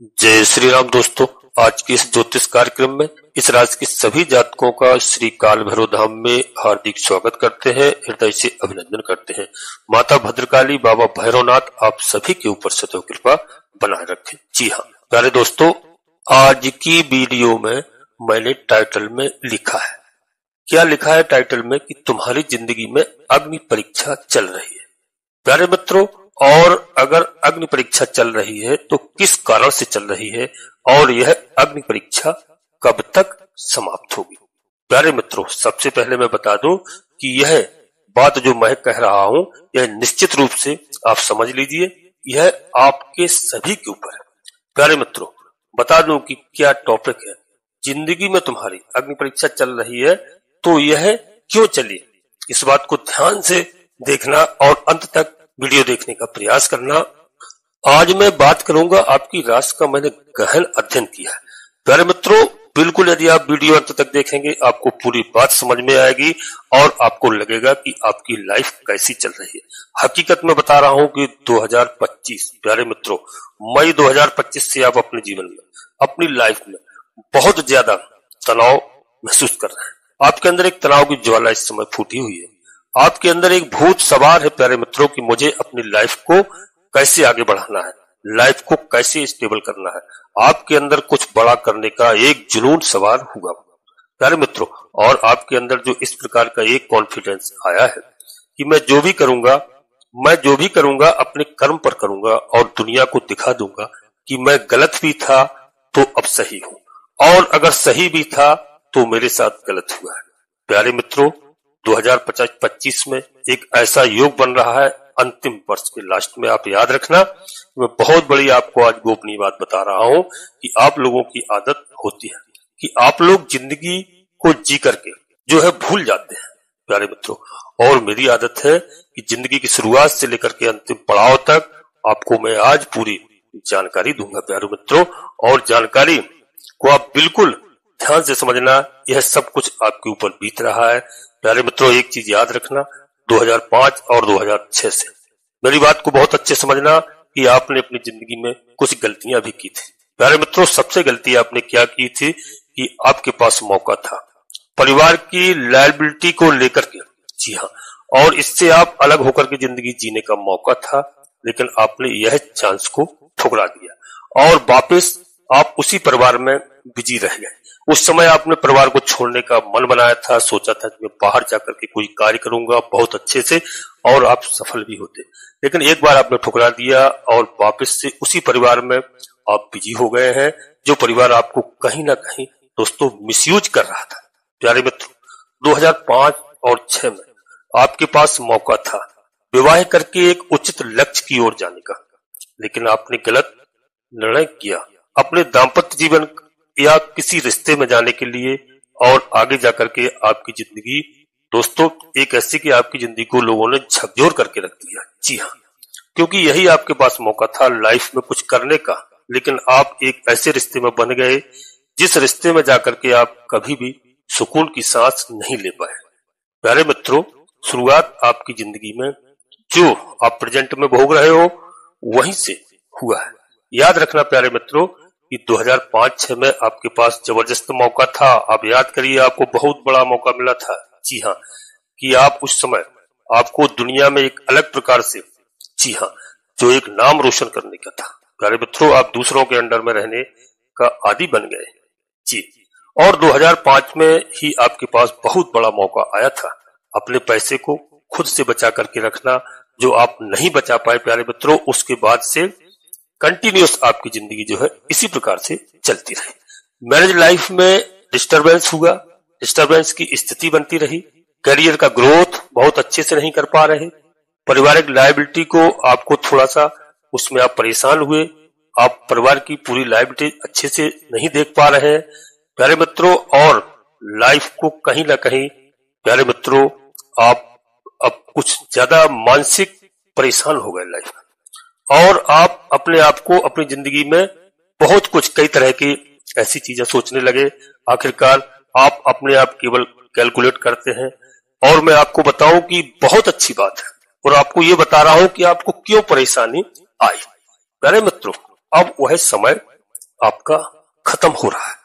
जय श्री राम दोस्तों। आज के इस ज्योतिष कार्यक्रम में इस राशि के सभी जातकों का श्री काल भैरव धाम में हार्दिक स्वागत करते हैं, हृदय से अभिनंदन करते हैं। माता भद्रकाली, बाबा भैरवनाथ आप सभी के ऊपर सदैव कृपा बनाए रखें। जी हाँ प्यारे दोस्तों, आज की वीडियो में मैंने टाइटल में लिखा है, क्या लिखा है टाइटल में कि तुम्हारी जिंदगी में अग्नि परीक्षा चल रही है। प्यारे मित्रों, और अगर अग्नि परीक्षा चल रही है तो किस कारण से चल रही है और यह अग्नि परीक्षा कब तक समाप्त होगी। प्यारे मित्रों, सबसे पहले मैं बता दूं कि यह बात जो मैं कह रहा हूं यह निश्चित रूप से आप समझ लीजिए, यह आपके सभी के ऊपर है। प्यारे मित्रों, बता दूं कि क्या टॉपिक है। जिंदगी में तुम्हारी अग्नि परीक्षा चल रही है तो यह क्यों चली, इस बात को ध्यान से देखना और अंत तक वीडियो देखने का प्रयास करना। आज मैं बात करूंगा आपकी राशि का, मैंने गहन अध्ययन किया है। प्यारे मित्रों, बिल्कुल यदि आप वीडियो अंत तक देखेंगे आपको पूरी बात समझ में आएगी और आपको लगेगा कि आपकी लाइफ कैसी चल रही है। हकीकत में बता रहा हूं कि 2025 प्यारे मित्रों, मई 2025 से आप अपने जीवन में, अपनी लाइफ में बहुत ज्यादा तनाव महसूस कर रहे हैं। आपके अंदर एक तनाव की ज्वाला इस समय फूटी हुई है। आपके अंदर एक भूत सवार है प्यारे मित्रों कि मुझे अपनी लाइफ को कैसे आगे बढ़ाना है, लाइफ को कैसे स्टेबल करना है। आपके अंदर कुछ बड़ा करने का एक जुनून सवार हुआ प्यारे मित्रों, और आपके अंदर जो इस प्रकार का एक कॉन्फिडेंस आया है कि मैं जो भी करूंगा अपने कर्म पर करूंगा और दुनिया को दिखा दूंगा कि मैं गलत भी था तो अब सही हूं, और अगर सही भी था तो मेरे साथ गलत हुआ है। प्यारे मित्रों, 2025 में एक ऐसा योग बन रहा है, अंतिम वर्ष के लास्ट में। आप याद रखना, मैं बहुत बड़ी आपको आज गोपनीय बात बता रहा हूं कि आप लोगों की आदत होती है कि आप लोग जिंदगी को जी करके जो है भूल जाते हैं प्यारे मित्रों। और मेरी आदत है कि जिंदगी की शुरुआत से लेकर के अंतिम पड़ाव तक आपको मैं आज पूरी जानकारी दूंगा प्यारे मित्रों, और जानकारी को आप बिल्कुल ध्यान से समझना, यह सब कुछ आपके ऊपर बीत रहा है। प्यारे मित्रों, एक चीज याद रखना, 2005 और 2006 से मेरी बात को बहुत अच्छे समझना कि आपने अपनी जिंदगी में कुछ गलतियां भी की थी। प्यारे मित्रों, सबसे गलती आपने क्या की थी कि आपके पास मौका था परिवार की लायबिलिटी को लेकर के, जी हाँ, और इससे आप अलग होकर के जिंदगी जीने का मौका था, लेकिन आपने यह चांस को ठुकरा दिया और वापस आप उसी परिवार में बिजी रह गए। उस समय आपने परिवार को छोड़ने का मन बनाया था, सोचा था कि मैं बाहर जाकर के कोई कार्य करूंगा बहुत अच्छे से और आप सफल भी होते, लेकिन एक बार आपने ठुकरा दिया और वापस से उसी परिवार में आप बिजी हो गए हैं, जो परिवार आपको कहीं ना कहीं दोस्तों मिसयूज कर रहा था। प्यारे मित्रों, 2005 और 6 में आपके पास मौका था विवाह करके एक उचित लक्ष्य की ओर जाने का, लेकिन आपने गलत निर्णय किया अपने दाम्पत्य जीवन या किसी रिश्ते में जाने के लिए, और आगे जाकर के आपकी जिंदगी दोस्तों एक ऐसी कि आपकी जिंदगी को लोगों ने झकझोर करके रख दिया। जी हाँ, क्योंकि यही आपके पास मौका था लाइफ में कुछ करने का, लेकिन आप एक ऐसे रिश्ते में बन गए जिस रिश्ते में जाकर के आप कभी भी सुकून की सांस नहीं ले पाए। प्यारे मित्रों, शुरुआत आपकी जिंदगी में जो आप प्रेजेंट में भोग रहे हो वहीं से हुआ है। याद रखना प्यारे मित्रों कि 2005-6 में आपके पास जबरदस्त मौका था। आप याद करिए, आपको बहुत बड़ा मौका मिला था, जी हाँ, कि आप उस समय आपको दुनिया में एक अलग प्रकार से, जी हाँ, जो एक नाम रोशन करने का था। प्यारे मित्रों, आप दूसरों के अंडर में रहने का आदी बन गए जी, और 2005 में ही आपके पास बहुत बड़ा मौका आया था अपने पैसे को खुद से बचा करके रखना, जो आप नहीं बचा पाए प्यारे मित्रों। उसके बाद से कंटिन्यूस आपकी जिंदगी जो है इसी प्रकार से चलती रही। मैरिज लाइफ में डिस्टरबेंस हुआ, डिस्टरबेंस की स्थिति बनती रही, करियर का ग्रोथ बहुत अच्छे से नहीं कर पा रहे, पारिवारिक लायबिलिटी को आपको थोड़ा सा उसमें आप परेशान हुए, आप परिवार की पूरी लायबिलिटी अच्छे से नहीं देख पा रहे हैं प्यारे मित्रों, और लाइफ को कहीं ना कहीं प्यारे मित्रों आप अब कुछ ज्यादा मानसिक परेशान हो गए लाइफ में, और आप अपने आप को अपनी जिंदगी में बहुत कुछ कई तरह की ऐसी चीजें सोचने लगे। आखिरकार आप अपने आप केवल कैलकुलेट करते हैं, और मैं आपको बताऊं कि बहुत अच्छी बात है, और आपको ये बता रहा हूं कि आपको क्यों परेशानी आई। प्यारे मित्रों, अब वह समय आपका खत्म हो रहा है।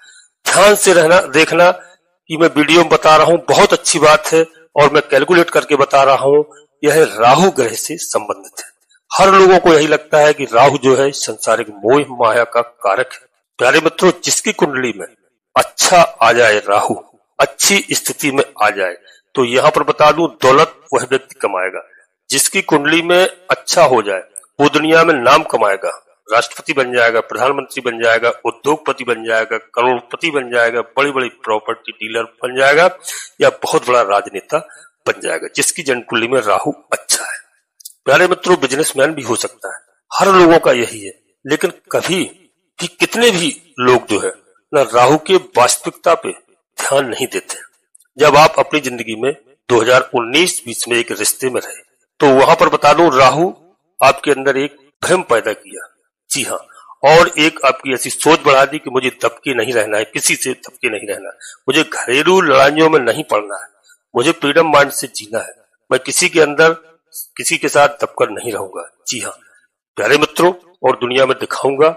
ध्यान से रहना, देखना कि मैं वीडियो में बता रहा हूं, बहुत अच्छी बात है और मैं कैलकुलेट करके बता रहा हूं। यह राहु ग्रह से संबंधित है। हर लोगों को यही लगता है कि राहु जो है संसारिक मोह माया का कारक है। प्यारे मित्रों, जिसकी कुंडली में अच्छा आ जाए, राहु अच्छी स्थिति में आ जाए, तो यहाँ पर बता दूं दौलत वह व्यक्ति कमाएगा। जिसकी कुंडली में अच्छा हो जाए वो दुनिया में नाम कमाएगा, राष्ट्रपति बन जाएगा, प्रधानमंत्री बन जाएगा, उद्योगपति बन जाएगा, करोड़पति बन जाएगा, बड़ी बड़ी प्रॉपर्टी डीलर बन जाएगा या बहुत बड़ा राजनेता बन जाएगा, जिसकी जन्म कुंडली में राहु अच्छा है। प्यारे मित्रों, बिजनेसमैन भी हो सकता है, हर लोगों का यही है। लेकिन कभी भी कितने भी लोग जो है ना राहु के वास्तविकता पे ध्यान नहीं देते। जब आप अपनी जिंदगी में 2019-20 में एक रिश्ते में रहे तो वहां पर बता दूं राहु आपके अंदर एक भ्रम पैदा किया। जी हाँ, और एक आपकी ऐसी सोच बढ़ा दी कि मुझे दबके नहीं रहना है, किसी से दबके नहीं रहना है, मुझे घरेलू लड़ाइयों में नहीं पड़ना है, मुझे फ्रीडम माइंड से जीना है, मैं किसी के अंदर किसी के साथ दबकर नहीं रहूंगा। जी हाँ प्यारे मित्रों, और दुनिया में दिखाऊंगा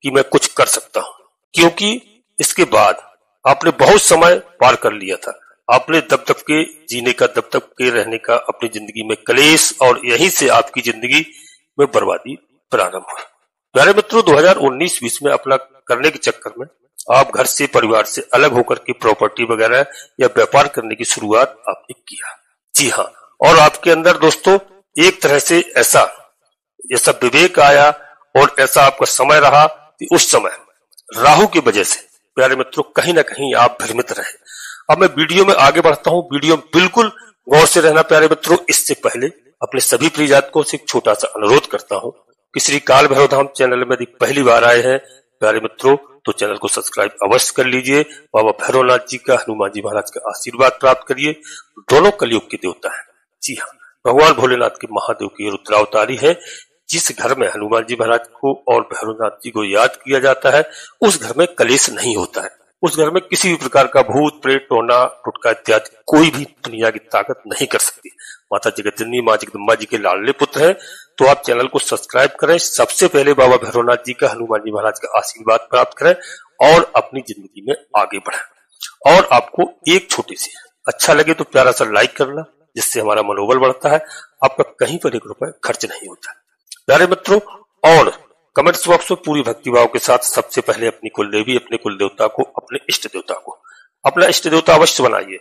कि मैं कुछ कर सकता हूं, क्योंकि इसके बाद आपने बहुत समय पार कर लिया था। आपने दब दब के जीने का, दब दब के रहने का, अपनी जिंदगी में कलेश, और यहीं से आपकी जिंदगी में बर्बादी प्रारंभ हुई। प्यारे मित्रों, 2019-20 में अपना करने के चक्कर में आप घर से, परिवार से अलग होकर के प्रॉपर्टी वगैरह या व्यापार करने की शुरुआत आपने किया। जी हाँ, और आपके अंदर दोस्तों एक तरह से ऐसा विवेक आया और ऐसा आपका समय रहा कि उस समय राहु की वजह से प्यारे मित्रों कहीं ना कहीं आप भ्रमित रहे। अब मैं वीडियो में आगे बढ़ता हूं, वीडियो में बिल्कुल गौर से रहना प्यारे मित्रों। इससे पहले अपने सभी प्रिय जातकों से एक छोटा सा अनुरोध करता हूं कि श्री काल भैरव धाम चैनल में यदि पहली बार आए हैं प्यारे मित्रों तो चैनल को सब्सक्राइब अवश्य कर लीजिए। बाबा भैरवनाथ जी का, हनुमान जी महाराज का आशीर्वाद प्राप्त करिए। दोनों कलयुग के देवता है। जी हाँ, भगवान भोलेनाथ के महादेव की रुद्रावतारी है। जिस घर में हनुमान जी महाराज को और भैरवनाथ जी को याद किया जाता है उस घर में कलेश नहीं होता है। उस घर में किसी भी प्रकार का भूत प्रेत, टोना टुटका इत्यादि कोई भी दुनिया की ताकत नहीं कर सकती। माता जगतजननी माँ जगदम्बा जी के लाडले पुत्र हैं। तो आप चैनल को सब्सक्राइब करें, सबसे पहले बाबा भैरवनाथ जी का, हनुमान जी महाराज का आशीर्वाद प्राप्त करें और अपनी जिंदगी में आगे बढ़ें। और आपको एक छोटी सी अच्छा लगे तो प्यारा सा लाइक करना, जिससे हमारा मनोबल बढ़ता है। आपका कहीं पर 1 रुपए खर्च नहीं होता। प्यारे मित्रों, और कमेंट्स बॉक्स में पूरी भक्तिभाव के साथ सबसे पहले अपनी कुलदेवी, अपने कुल देवता को, अपने इष्ट देवता को, अपना इष्ट देवता अवश्य बनाइए।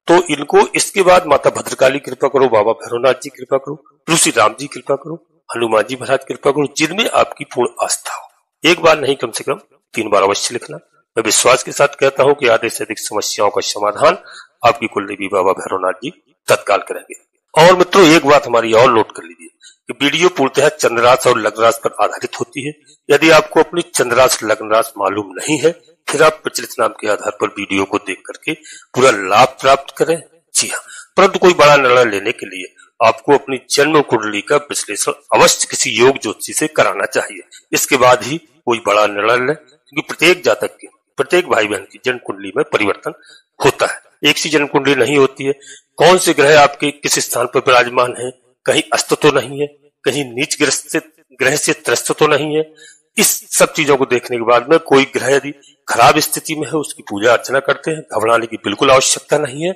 तो इनको, इसके बाद माता भद्रकाली कृपा करो, बाबा भैरवनाथ जी कृपा करो, प्रभु श्री राम जी कृपा करो, हनुमान जी महाराज कृपा करो, जिनमें आपकी पूर्ण आस्था हो। एक बार नहीं, कम से कम 3 बार अवश्य लिखना। मैं विश्वास के साथ कहता हूं कि आधे से अधिक समस्याओं का समाधान आपकी कुलदेवी बाबा भैरवनाथ जी तत्काल करेंगे। और मित्रों एक बात हमारी और नोट कर लीजिए कि वीडियो पूर्णतः चंद्रराशि और लग्न राशि पर आधारित होती है। यदि आपको अपनी चंद्रराशि लग्न राशि मालूम नहीं है, फिर आप प्रचलित नाम के आधार पर वीडियो को देख करके पूरा लाभ प्राप्त करें। जी हाँ, परंतु कोई बड़ा निर्णय लेने के लिए आपको अपनी जन्म कुंडली का विश्लेषण अवश्य किसी योग ज्योतिषी से कराना चाहिए। इसके बाद ही कोई बड़ा निर्णय लें, क्योंकि प्रत्येक जातक के, प्रत्येक भाई बहन की जन्म कुंडली में परिवर्तन होता है। एक सी जन्म कुंडली नहीं होती है। कौन से ग्रह आपके किस स्थान पर विराजमान है, कहीं अस्त तो नहीं है, कहीं नीच ग्रह से त्रस्त तो नहीं है। इस सब चीजों को देखने के बाद में कोई ग्रह यदि खराब स्थिति में है उसकी पूजा अर्चना करते हैं। घबराने की बिल्कुल आवश्यकता नहीं है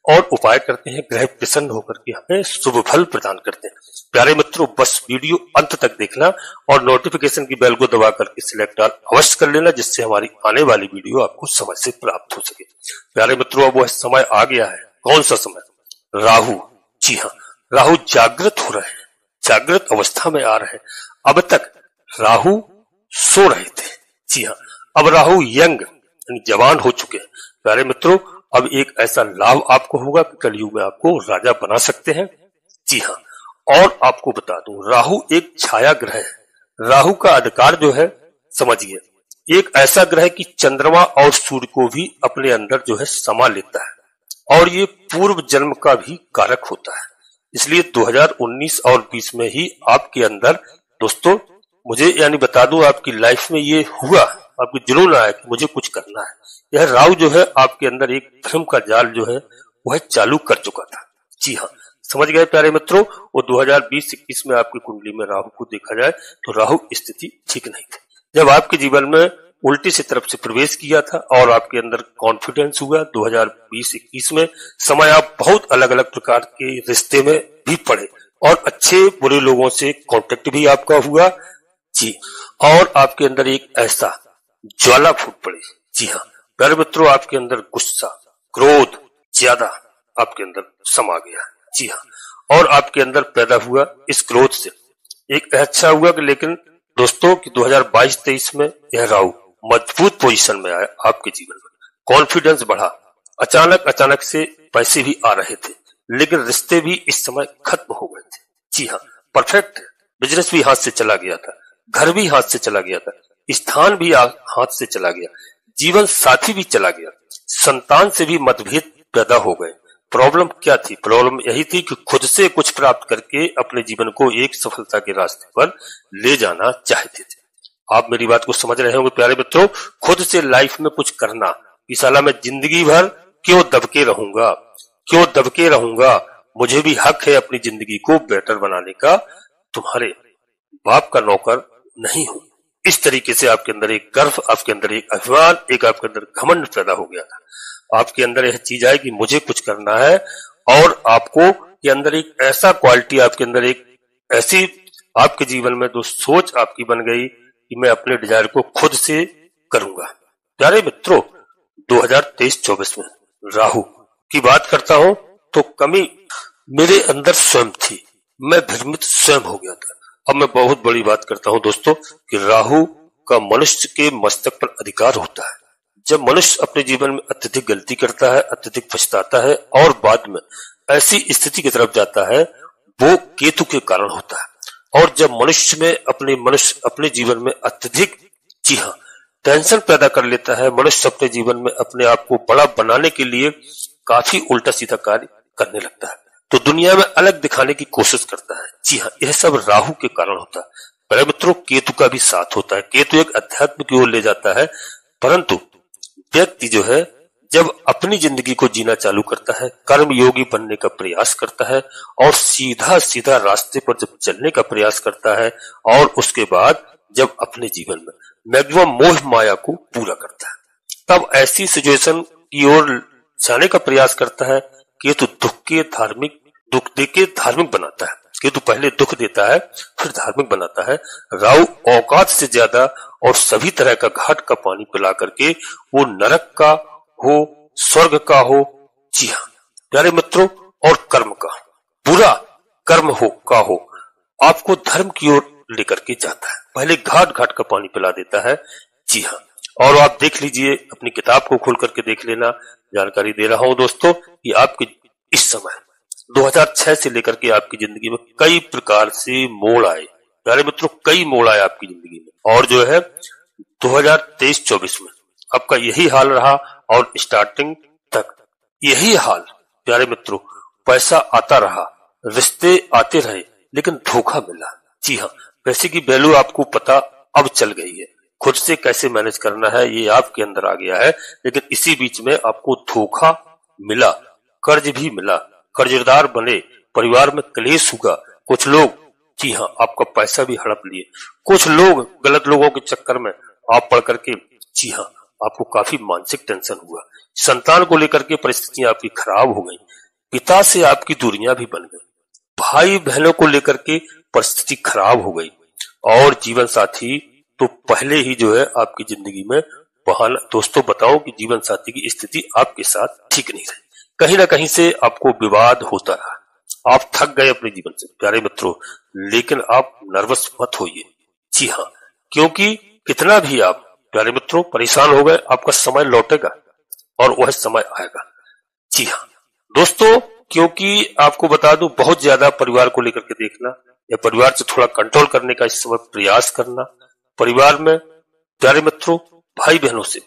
और उपाय करते हैं। ग्रह प्रसन्न होकर के हमें शुभ फल प्रदान करते हैं। प्यारे मित्रों, बस वीडियो अंत तक देखना और नोटिफिकेशन की बेल को दबा करके सिलेक्ट ऑल अवश्य कर लेना, जिससे हमारी आने वाली वीडियो आपको समय से प्राप्त हो सके। प्यारे मित्रों, अब वह समय आ गया है। कौन सा समय? राहु। जी हाँ, राहु जागृत हो रहे हैं, जागृत अवस्था में आ रहे हैं। अब तक राहु सो रहे थे। जी हाँ, अब राहु यंग यानी जवान हो चुके हैं। प्यारे मित्रों, अब एक ऐसा लाभ आपको होगा कि कलयुग में आपको राजा बना सकते हैं। जी हाँ, और आपको बता दूं राहु एक छाया ग्रह है। राहु का अधिकार जो है समझिए, एक ऐसा ग्रह कि चंद्रमा और सूर्य को भी अपने अंदर जो है समा लेता है और ये पूर्व जन्म का भी कारक होता है। इसलिए 2019 और 20 में ही आपके अंदर दोस्तों, मुझे यानी बता दूं आपकी लाइफ में ये हुआ, आपको जुनून आया कि मुझे कुछ करना है। यह राहु जो है आपके अंदर एक भ्रम का जाल जो है वह चालू कर चुका था। जी हाँ, समझ गए प्यारे मित्रों। वो 2020-21 में आपकी कुंडली में राहु को देखा जाए तो राहु स्थिति ठीक नहीं थी। जब आपके जीवन में उल्टी से तरफ से प्रवेश किया था और आपके अंदर कॉन्फिडेंस हुआ। 2020-21 में समय आप बहुत अलग अलग प्रकार के रिश्ते में भी पड़े और अच्छे बुरे लोगों से कांटेक्ट भी आपका हुआ जी। और आपके अंदर एक ऐसा ज्वाला फूट पड़ी। जी हाँ प्यारे मित्रों, आपके अंदर गुस्सा, क्रोध ज्यादा आपके अंदर समा गया। जी हाँ, और आपके अंदर पैदा हुआ इस क्रोध से एक अच्छा हुआ कि लेकिन दोस्तों कि 2022-23 में यह राहु मजबूत पोजीशन में आया आपके जीवन में, कॉन्फिडेंस बढ़ा, अचानक से पैसे भी आ रहे थे, लेकिन रिश्ते भी इस समय खत्म हो गए थे। जी हाँ, परफेक्ट बिजनेस भी हाथ से चला गया था, घर भी हाथ से चला गया था, स्थान भी हाथ से चला गया, जीवन साथी भी चला गया, संतान से भी मतभेद पैदा हो गए। प्रॉब्लम क्या थी? प्रॉब्लम यही थी कि खुद से कुछ प्राप्त करके अपने जीवन को एक सफलता के रास्ते पर ले जाना चाहते थे। आप मेरी बात को समझ रहे होंगे प्यारे मित्रों, खुद से लाइफ में कुछ करना। इस साला मैं जिंदगी भर क्यों दबके रहूंगा, मुझे भी हक है अपनी जिंदगी को बेटर बनाने का, तुम्हारे बाप का नौकर नहीं हूं। इस तरीके से आपके अंदर एक गर्व, आपके अंदर एक अभिमान, एक आपके अंदर घमंड पैदा हो गया था। आपके अंदर यह चीज है कि मुझे कुछ करना है, और आपको के अंदर एक ऐसा क्वालिटी, आपके अंदर एक ऐसी आपके जीवन में जो सोच आपकी बन गई कि मैं अपने डिजायर को खुद से करूंगा। प्यारे मित्रों, 2023-24 में राहु की बात करता हूं तो कमी मेरे अंदर स्वयं थी, मैं भ्रमित स्वयं हो गया था। अब मैं बहुत बड़ी बात करता हूं दोस्तों कि राहु का मनुष्य के मस्तक पर अधिकार होता है। जब मनुष्य अपने जीवन में अत्यधिक गलती करता है, अत्यधिक पछताता है और बाद में ऐसी स्थिति की तरफ जाता है, वो केतु के कारण होता है। और जब मनुष्य अपने जीवन में अत्यधिक, जी हाँ, टेंशन पैदा कर लेता है, मनुष्य अपने जीवन में अपने आप को बड़ा बनाने के लिए काफी उल्टा सीधा कार्य करने लगता है, तो दुनिया में अलग दिखाने की कोशिश करता है। जी हाँ, यह सब राहु के कारण होता है। मेरे मित्रों, केतु का भी साथ होता है। केतु एक अध्यात्म की ओर ले जाता है, परंतु व्यक्ति जो है जब अपनी जिंदगी को जीना चालू करता है, कर्म योगी बनने का प्रयास करता है और सीधा रास्ते पर जब चलने का प्रयास करता है, और उसके बाद जब अपने जीवन में मैक्सिमम मोह माया को पूरा करता है, तब ऐसी सिचुएशन की ओर जाने का प्रयास करता है। केतु दुख दे के धार्मिक बनाता है। केतु पहले दुख देता है फिर धार्मिक बनाता है। राहु औकात से ज्यादा और सभी तरह का घाट का पानी पिला करके, वो नरक का हो, स्वर्ग का हो, जी हाँ प्यारे मित्रों, और कर्म का, बुरा कर्म हो, आपको धर्म की ओर लेकर के जाता है। पहले घाट का पानी पिला देता है। जी हाँ, और आप देख लीजिए, अपनी किताब को खोल करके देख लेना, जानकारी दे रहा हूं दोस्तों कि आपके इस समय 2006 से लेकर के आपकी जिंदगी में कई प्रकार से मोड़ आए। प्यारे मित्रों, कई मोड़ आए आपकी जिंदगी में, और जो है 2023-24 में आपका यही हाल रहा, और स्टार्टिंग तक यही हाल। प्यारे मित्रों, पैसा आता रहा, रिश्ते आते रहे, लेकिन धोखा मिला। जी हाँ, पैसे की वैल्यू आपको पता अब चल गई है, खुद से कैसे मैनेज करना है ये आपके अंदर आ गया है। लेकिन इसी बीच में आपको धोखा मिला, कर्ज भी मिला, कर्जदार बने, परिवार में क्लेश हुआ, कुछ लोग, जी हाँ, आपका पैसा भी हड़प लिए, कुछ लोग गलत लोगों के चक्कर में आप पड़ करके, जी हाँ, आपको काफी मानसिक टेंशन हुआ, संतान को लेकर के परिस्थितियां आपकी खराब हो गई, पिता से आपकी दूरियां भी बन गई, भाई बहनों को लेकर के परिस्थिति खराब हो गई, और जीवन साथी तो पहले ही जो है आपकी जिंदगी में बहाना। दोस्तों बताओ कि जीवन साथी की स्थिति आपके साथ ठीक नहीं रही, कहीं ना कहीं से आपको विवाद होता रहा, आप थक गए अपने जीवन से प्यारे मित्रों। लेकिन आप नर्वस मत होइए, जी हाँ, क्योंकि कितना भी आप प्यारे मित्रों परेशान हो गए, आपका समय लौटेगा और वह समय आएगा। जी हाँ दोस्तों, क्योंकि आपको बता दूं, बहुत ज्यादा परिवार को लेकर के देखना या परिवार से थोड़ा कंट्रोल करने का इस समय प्रयास करना, परिवार में प्यारे मित्रों भाई बहनों से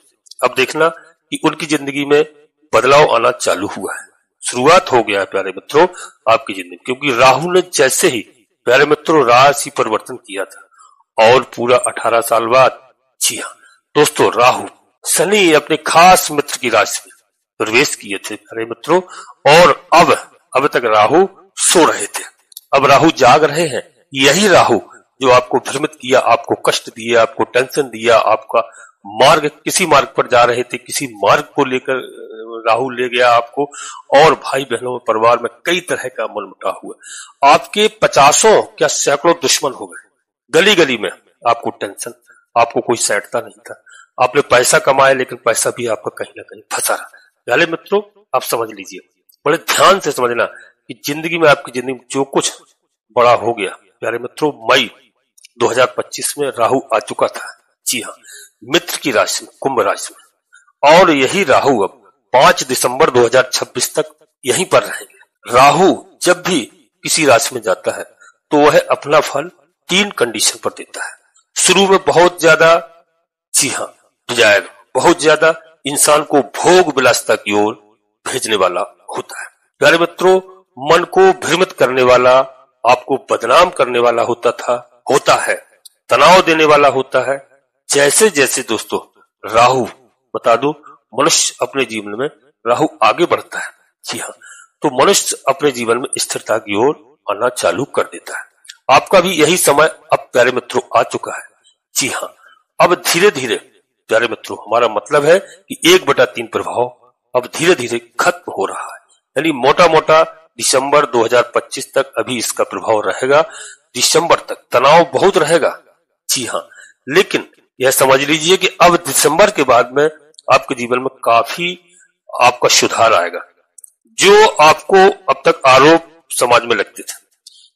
अब देखना कि उनकी जिंदगी में बदलाव आना चालू हुआ है, शुरुआत हो गया है प्यारे मित्रों आपकी जिंदगी, क्योंकि राहु ने जैसे ही प्यारे मित्रों राशि परिवर्तन किया था, और पूरा 18 साल बाद, जी हाँ दोस्तों, राहु शनि अपने खास मित्र की राशि में प्रवेश किए थे प्यारे मित्रों, और अब तक राहु सो रहे थे, अब राहु जाग रहे हैं। यही राहु जो आपको भ्रमित किया, आपको कष्ट दिया, आपको टेंशन दिया, मार्ग, किसी मार्ग पर जा रहे थे, किसी मार्ग को लेकर राहु ले गया आपको, और भाई बहनों परिवार में कई तरह का मनमुटाव हुआ। आपके 50 क्या सैकड़ों दुश्मन हो गए, गली गली में आपको टेंशन, आपको कोई सैंटता नहीं था। आपने पैसा कमाया लेकिन पैसा भी आपका कहीं ना कहीं फंसा रहा। प्यारे मित्रों, आप समझ लीजिए, बड़े ध्यान से समझना कि जिंदगी में, आपकी जिंदगी में जो कुछ बड़ा हो गया, प्यारे मित्रों, मई 2025 में राहु आ चुका था। जी हाँ, मित्र की राशि में, कुंभ राशि में, और यही राहु अब 5 दिसंबर 2026 तक यहीं पर रहेंगे। राहु जब भी किसी राशि में जाता है तो वह अपना फल 3 कंडीशन पर देता है। शुरू में बहुत ज्यादा, जी हाँ, डिजायर, बहुत ज्यादा इंसान को भोग विलासिता की ओर भेजने वाला होता है। प्यारे मित्रों, मन को भ्रमित करने वाला, आपको बदनाम करने वाला होता है, तनाव देने वाला होता है। जैसे जैसे दोस्तों राहु, बता दो, मनुष्य अपने जीवन में राहु आगे बढ़ता है, जी हाँ, तो मनुष्य अपने जीवन में स्थिरता की ओर आना चालू कर देता है। आपका भी यही समय अब प्यारे मित्रों आ चुका है। जी हाँ, अब धीरे धीरे प्यारे मित्रों, हमारा मतलब है कि 1/3 प्रभाव अब धीरे धीरे खत्म हो रहा है। यानी मोटा मोटा दिसंबर 2025 तक अभी इसका प्रभाव रहेगा। दिसंबर तक तनाव बहुत रहेगा, जी हाँ, लेकिन यह समझ लीजिए कि अब दिसंबर के बाद में आपके जीवन में काफी आपका सुधार आएगा। जो आपको अब तक आरोप समाज में लगते थे,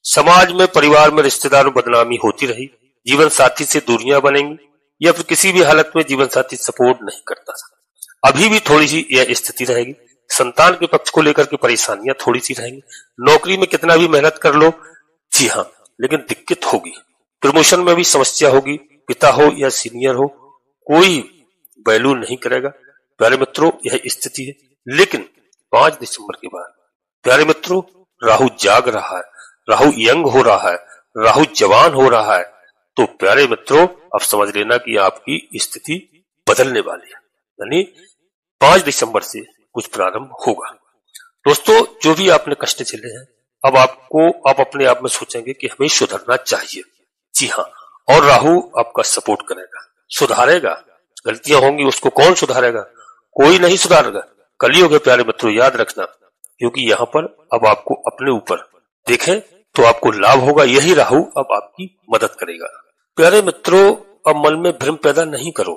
समाज में, परिवार में, रिश्तेदारों में बदनामी होती रही, जीवन साथी से दूरियां बनेंगी, या फिर किसी भी हालत में जीवन साथी सपोर्ट नहीं करता था, अभी भी थोड़ी सी यह स्थिति रहेगी। संतान के पक्ष को लेकर के परेशानियां थोड़ी सी रहेंगी। नौकरी में कितना भी मेहनत कर लो, जी हाँ, लेकिन दिक्कत होगी। प्रमोशन में भी समस्या होगी। पिता हो या सीनियर हो, कोई वैल्यू नहीं करेगा। प्यारे मित्रों, यह स्थिति है। लेकिन 5 दिसंबर के बाद प्यारे मित्रों, राहु जाग रहा है, राहु यंग हो रहा है, राहु जवान हो रहा है। तो प्यारे मित्रों, अब समझ लेना कि आपकी स्थिति बदलने वाली है। यानी 5 दिसंबर से कुछ प्रारंभ होगा। दोस्तों, जो भी आपने कष्ट झेले हैं, अब आप अपने आप में सोचेंगे कि हमें सुधरना चाहिए। जी हाँ, और राहु आपका सपोर्ट करेगा, सुधारेगा। गलतियां होंगी, उसको कौन सुधारेगा? कोई नहीं सुधारेगा। कलयुग है प्यारे मित्रों, याद रखना, क्योंकि यहाँ पर अब आपको अपने ऊपर देखें तो आपको लाभ होगा। यही राहु अब आपकी मदद करेगा। प्यारे मित्रों, अब मन में भ्रम पैदा नहीं करो।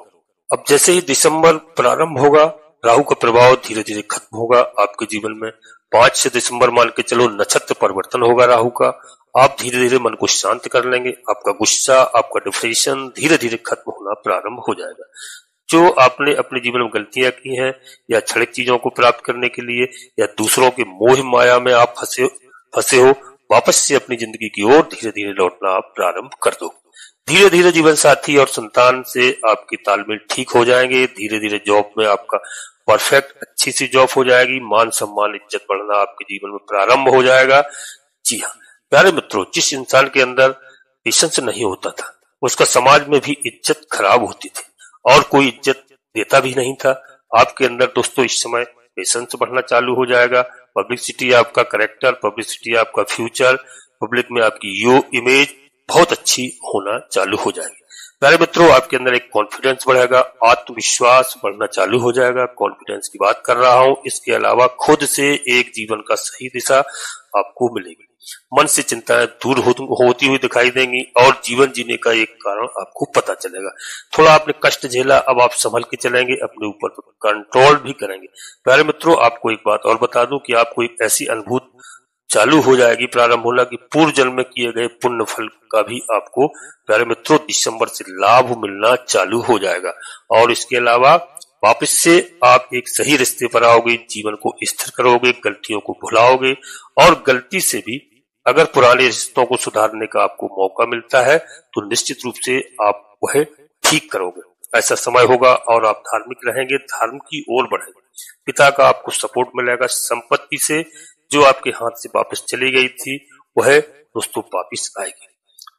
अब जैसे ही दिसंबर प्रारंभ होगा, राहु का प्रभाव धीरे धीरे खत्म होगा आपके जीवन में। 5 से दिसंबर मान के चलो, नक्षत्र परिवर्तन होगा राहु का। आप धीरे धीरे मन को शांत कर लेंगे। आपका गुस्सा, आपका डिप्रेशन धीरे धीरे खत्म होना प्रारंभ हो जाएगा। जो आपने अपने जीवन में गलतियां की हैं, या क्षणिक चीजों को प्राप्त करने के लिए, या दूसरों के मोह माया में आप फंसे हो, वापस से अपनी जिंदगी की ओर धीरे धीरे लौटना आप प्रारंभ कर दो। धीरे धीरे जीवन साथी और संतान से आपकी तालमेल ठीक हो जाएंगे। धीरे धीरे जॉब में आपका परफेक्ट अच्छी सी जॉब हो जाएगी। मान सम्मान, इज्जत बढ़ना आपके जीवन में प्रारंभ हो जाएगा। जी हाँ प्यारे मित्रों, जिस इंसान के अंदर पेशेंस नहीं होता था, उसका समाज में भी इज्जत खराब होती थी और कोई इज्जत देता भी नहीं था। आपके अंदर दोस्तों इस समय पेशेंस बढ़ना चालू हो जाएगा। पब्लिसिटी आपका करेक्टर, पब्लिसिटी आपका फ्यूचर, पब्लिक में आपकी इमेज बहुत अच्छी होना चालू हो जाएगी। प्यारे मित्रों, आपके अंदर एक कॉन्फिडेंस बढ़ेगा, आत्मविश्वास बढ़ना चालू हो जाएगा। कॉन्फिडेंस की बात कर रहा हूं। इसके अलावा खुद से एक जीवन का सही दिशा आपको मिलेगी। मन से चिंताएं दूर होती हुई दिखाई देंगी और जीवन जीने का एक कारण आपको पता चलेगा। थोड़ा आपने कष्ट झेला, अब आप संभल के चलेंगे, अपने ऊपर कंट्रोल भी करेंगे। प्यारे मित्रों, आपको एक बात और बता दूं कि आपको एक ऐसी अनुभूति चालू हो जाएगी, प्रारंभ होना कि पूर्व जन्म में किए गए पुण्य फल का भी आपको प्यारे मित्रों दिसंबर से लाभ मिलना चालू हो जाएगा। और इसके अलावा वापस से आप एक सही रिश्ते पर आओगे, जीवन को स्थिर करोगे, गलतियों को भुलाओगे और गलती से भी अगर पुराने रिश्तों को सुधारने का आपको मौका मिलता है तो निश्चित रूप से आप वह ठीक करोगे। ऐसा समय होगा और आप धार्मिक रहेंगे, धर्म की ओर बढ़ेंगे। पिता का आपको सपोर्ट मिलेगा। संपत्ति से जो आपके हाथ से वापस चली गई थी वह दोस्तों वापस आएगी।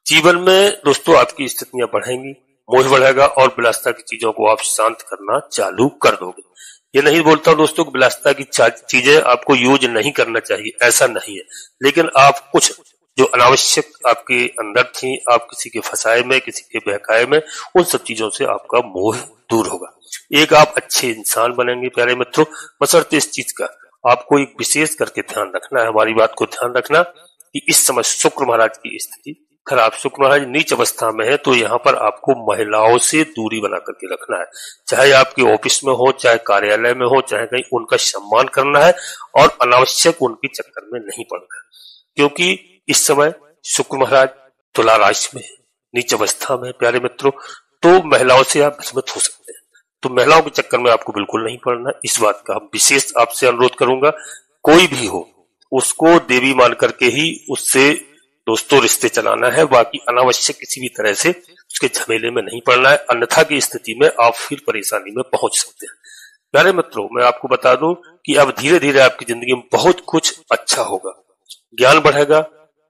जीवन में दोस्तों आपकी स्थितियां बढ़ेंगी, मोह बढ़ेगा और विलासिता की चीजों को आप शांत करना चालू कर दोगे। ये नहीं बोलता दोस्तों कि विलासिता की चीजें आपको यूज नहीं करना चाहिए, ऐसा नहीं है, लेकिन आप कुछ जो अनावश्यक आपके अंदर थी, आप किसी के फसाए में, किसी के बहकाए में, उन सब चीजों से आपका मोह दूर होगा। एक आप अच्छे इंसान बनेंगे प्यारे मित्रों। बशर्ते इस चीज का आपको एक विशेष करके ध्यान रखना है, हमारी बात को ध्यान रखना कि इस समय शुक्र महाराज की स्थिति खराब, शुक्र महाराज नीच अवस्था में है, तो यहाँ पर आपको महिलाओं से दूरी बना करके रखना है। चाहे आपके ऑफिस में हो, चाहे कार्यालय में हो, चाहे कहीं, उनका सम्मान करना है और अनावश्यक उनके चक्कर में नहीं पड़ना है, क्योंकि इस समय शुक्र महाराज तुला राशि में है, नीच अवस्था में प्यारे मित्रों, तो महिलाओं से आप भ्रमित हो सकते हैं। तो महिलाओं के चक्कर में आपको बिल्कुल नहीं पड़ना। इस बात का हम विशेष आपसे अनुरोध करूंगा, कोई भी हो उसको देवी मान करके ही उससे दोस्तों रिश्ते चलाना है, बाकी अनावश्यक किसी भी तरह से उसके झमेले में नहीं पड़ना है, अन्यथा की स्थिति में आप फिर परेशानी में पहुंच सकते हैं। प्यारे मित्रों, मैं आपको बता दूं कि अब धीरे धीरे आपकी जिंदगी में बहुत कुछ अच्छा होगा, ज्ञान बढ़ेगा,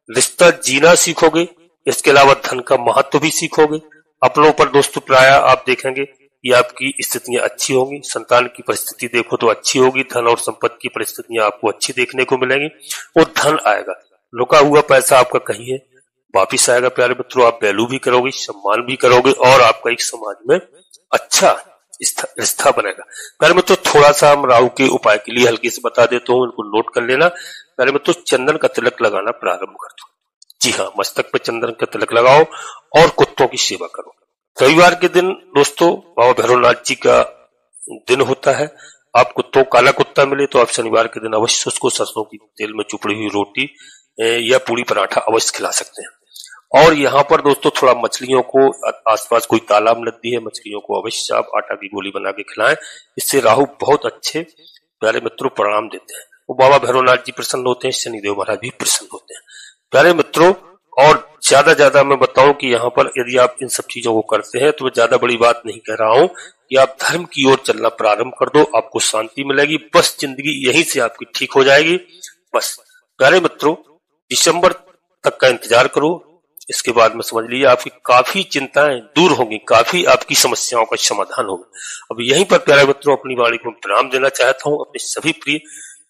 रिश्ता जीना सीखोगे, इसके अलावा धन का महत्व भी सीखोगे। अपनों पर दोस्तों प्राय आप देखेंगे कि आपकी स्थितियां अच्छी होंगी, संतान की परिस्थिति देखो तो अच्छी होगी, धन और संपत्ति की परिस्थितियां आपको अच्छी देखने को मिलेंगी और धन आएगा, रुका हुआ पैसा आपका कहीं है वापिस आएगा प्यारे मित्रों। आप वैल्यू भी करोगे, सम्मान भी करोगे और आपका एक समाज में अच्छा रिश्ता बनेगा। प्यारे मित्रों, थोड़ा सा हम राहु के उपाय के लिए हल्के से बता देता हूँ, इनको नोट कर लेना। प्यारे मित्रों, चंदन का तिलक लगाना प्रारंभ कर दो। जी हाँ, मस्तक पे चंदन का तिलक लगाओ और कुत्तों की सेवा करो। रविवार के दिन दोस्तों बाबा भैरवनाथ जी का दिन होता है। आप कुत्तों, काला कुत्ता मिले तो आप शनिवार के दिन अवश्य उसको सरसों की तेल में चुपड़ी हुई रोटी या पूरी पराठा अवश्य खिला सकते हैं। और यहाँ पर दोस्तों थोड़ा मछलियों को, आसपास कोई तालाब नदी है, मछलियों को अवश्य आप आटा की गोली बना के खिलाएं। इससे राहु बहुत अच्छे प्यारे मित्रों परिणाम देते हैं। वो बाबा भैरवनाथ जी प्रसन्न होते हैं, शनिदेव महाराज भी प्रसन्न होते हैं प्यारे मित्रों। और ज्यादा मैं बताऊं कि यहाँ पर यदि आप इन सब चीजों को करते हैं तो मैं ज्यादा बड़ी बात नहीं कह रहा हूं कि आप धर्म की ओर चलना प्रारंभ कर दो, आपको शांति मिलेगी, बस जिंदगी यहीं से आपकी ठीक हो जाएगी। बस प्यारे मित्रों, दिसंबर तक का इंतजार करो, इसके बाद में समझ लीजिए आपकी काफी चिंताएं दूर होंगी, काफी आपकी समस्याओं का समाधान होगा। अब यहीं पर प्यारे मित्रों अपनी वाणी को प्रणाम देना चाहता हूं। अपने सभी प्रिय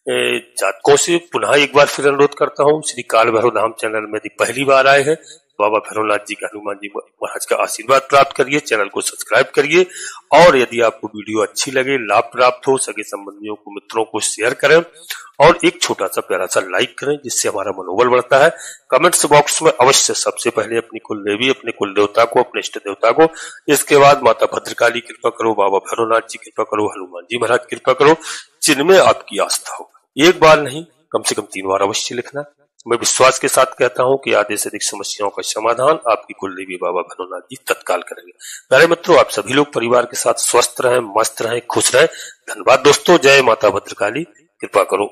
जातकों से पुनः एक बार फिर अनुरोध करता हूं, श्री काल भैरव धाम चैनल में यदि पहली बार आए हैं, बाबा भैरवनाथ जी का, हनुमान जी महाराज का आशीर्वाद प्राप्त करिए, चैनल को सब्सक्राइब करिए और यदि आपको वीडियो अच्छी लगे, लाभ प्राप्त हो, सगे संबंधियों को, मित्रों को शेयर करें और एक छोटा सा प्यारा सा लाइक करें, जिससे हमारा मनोबल बढ़ता है। कमेंट्स बॉक्स में अवश्य सबसे पहले अपनी कुल देवी, अपने कुल देवता को, अपने इष्ट देवता को, इसके बाद माता भद्रकाली कृपा करो, बाबा भैरवनाथ जी कृपा करो, हनुमान जी महाराज कृपा करो, जिनमें आपकी आस्था हो। एक बार नहीं, कम से कम 3 बार अवश्य लिखना। मैं विश्वास के साथ कहता हूं कि आधे से अधिक समस्याओं का समाधान आपकी कुलदेवी बाबा भैरवनाथ जी तत्काल करेंगे। प्यारे मित्रों, आप सभी लोग परिवार के साथ स्वस्थ रहें, मस्त रहें, खुश रहें। धन्यवाद दोस्तों। जय माता भद्रकाली, कृपा करो।